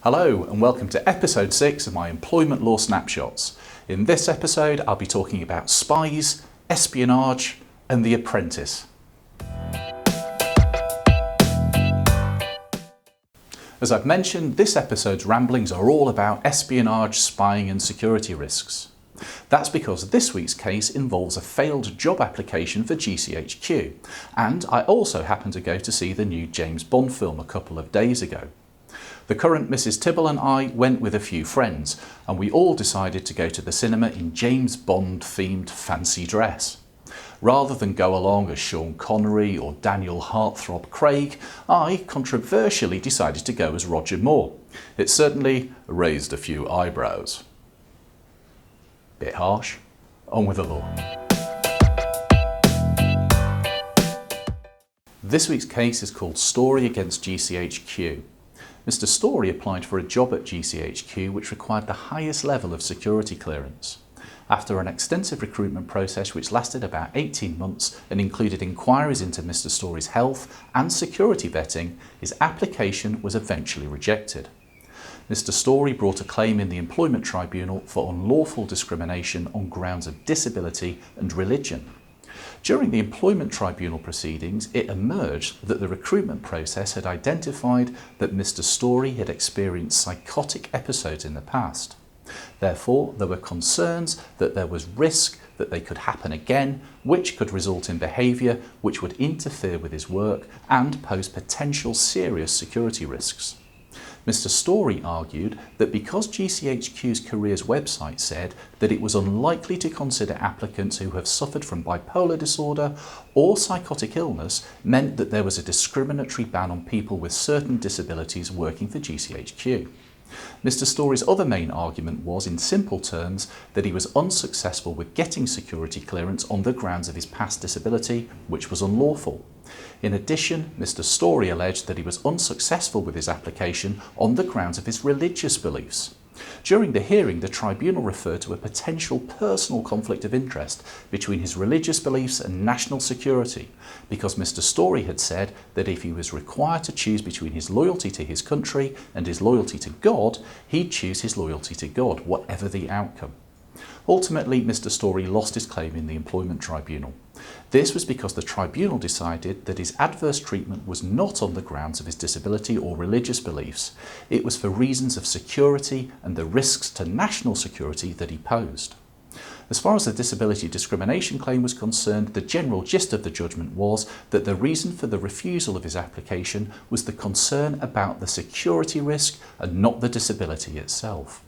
Hello and welcome to episode 6 of my Employment Law Snapshots. In this episode I'll be talking about spies, espionage and the Apprentice. As I've mentioned, this episode's ramblings are all about espionage, spying and security risks. That's because this week's case involves a failed job application for GCHQ, and I also happened to go to see the new James Bond film a couple of days ago. The current Mrs. Tibble and I went with a few friends, and we all decided to go to the cinema in James Bond themed fancy dress. Rather than go along as Sean Connery or Daniel Heartthrob Craig, I controversially decided to go as Roger Moore. It certainly raised a few eyebrows. Bit harsh. On with the law. This week's case is called Story against GCHQ. Mr. Story applied for a job at GCHQ which required the highest level of security clearance. After an extensive recruitment process which lasted about 18 months and included inquiries into Mr. Story's health and security vetting, his application was eventually rejected. Mr. Story brought a claim in the Employment Tribunal for unlawful discrimination on grounds of disability and religion. During the Employment Tribunal proceedings, it emerged that the recruitment process had identified that Mr. Story had experienced psychotic episodes in the past. Therefore, there were concerns that there was risk that they could happen again, which could result in behaviour which would interfere with his work and pose potential serious security risks. Mr. Story argued that because GCHQ's careers website said that it was unlikely to consider applicants who have suffered from bipolar disorder or psychotic illness meant that there was a discriminatory ban on people with certain disabilities working for GCHQ. Mr. Story's other main argument was, in simple terms, that he was unsuccessful with getting security clearance on the grounds of his past disability, which was unlawful. In addition, Mr. Story alleged that he was unsuccessful with his application on the grounds of his religious beliefs. During the hearing, the tribunal referred to a potential personal conflict of interest between his religious beliefs and national security, because Mr. Story had said that if he was required to choose between his loyalty to his country and his loyalty to God, he'd choose his loyalty to God, whatever the outcome. Ultimately, Mr. Story lost his claim in the Employment Tribunal. This was because the tribunal decided that his adverse treatment was not on the grounds of his disability or religious beliefs. It was for reasons of security and the risks to national security that he posed. As far as the disability discrimination claim was concerned, the general gist of the judgment was that the reason for the refusal of his application was the concern about the security risk and not the disability itself.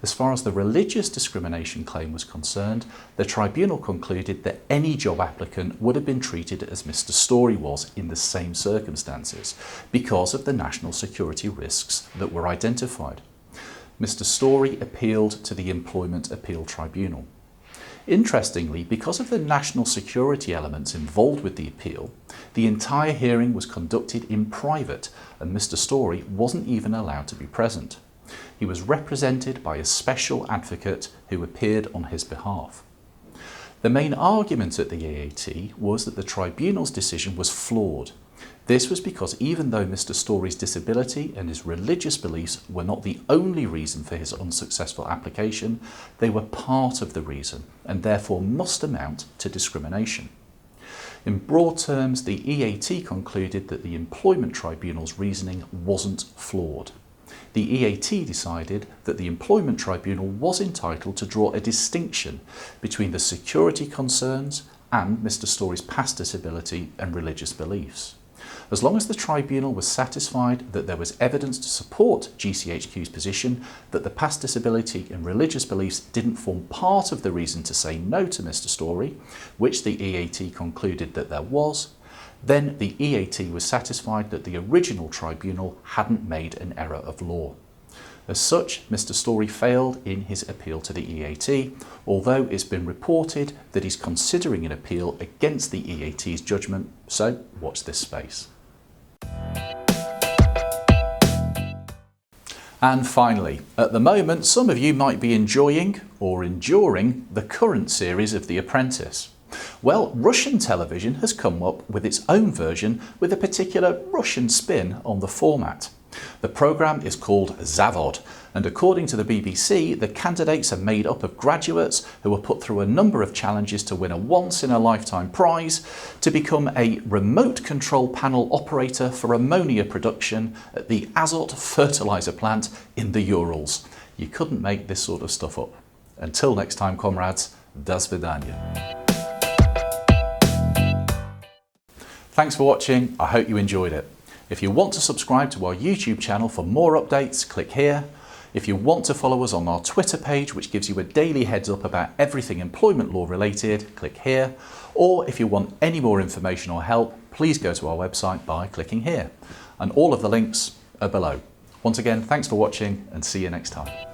As far as the religious discrimination claim was concerned, the tribunal concluded that any job applicant would have been treated as Mr. Story was in the same circumstances because of the national security risks that were identified. Mr. Story appealed to the Employment Appeal Tribunal. Interestingly, because of the national security elements involved with the appeal, the entire hearing was conducted in private and Mr. Story wasn't even allowed to be present. He was represented by a special advocate who appeared on his behalf. The main argument at the AAT was that the tribunal's decision was flawed. This was because even though Mr. Story's disability and his religious beliefs were not the only reason for his unsuccessful application, they were part of the reason and therefore must amount to discrimination. In broad terms, the EAT concluded that the Employment Tribunal's reasoning wasn't flawed. The EAT decided that the Employment Tribunal was entitled to draw a distinction between the security concerns and Mr. Story's past disability and religious beliefs. As long as the tribunal was satisfied that there was evidence to support GCHQ's position that the past disability and religious beliefs didn't form part of the reason to say no to Mr. Story, which the EAT concluded that there was, then the EAT was satisfied that the original tribunal hadn't made an error of law. As such, Mr. Story failed in his appeal to the EAT, although it's been reported that he's considering an appeal against the EAT's judgment, so watch this space. And finally, at the moment, some of you might be enjoying or enduring the current series of The Apprentice. Well, Russian television has come up with its own version with a particular Russian spin on the format. The programme is called Zavod, and according to the BBC, the candidates are made up of graduates who are put through a number of challenges to win a once-in-a-lifetime prize to become a remote control panel operator for ammonia production at the Azot fertiliser plant in the Urals. You couldn't make this sort of stuff up. Until next time, comrades, do svidaniya. Thanks for watching. I hope you enjoyed it. If you want to subscribe to our YouTube channel for more updates, click here. If you want to follow us on our Twitter page, which gives you a daily heads up about everything employment law related, click here. Or if you want any more information or help, please go to our website by clicking here. And all of the links are below. Once again, thanks for watching and see you next time.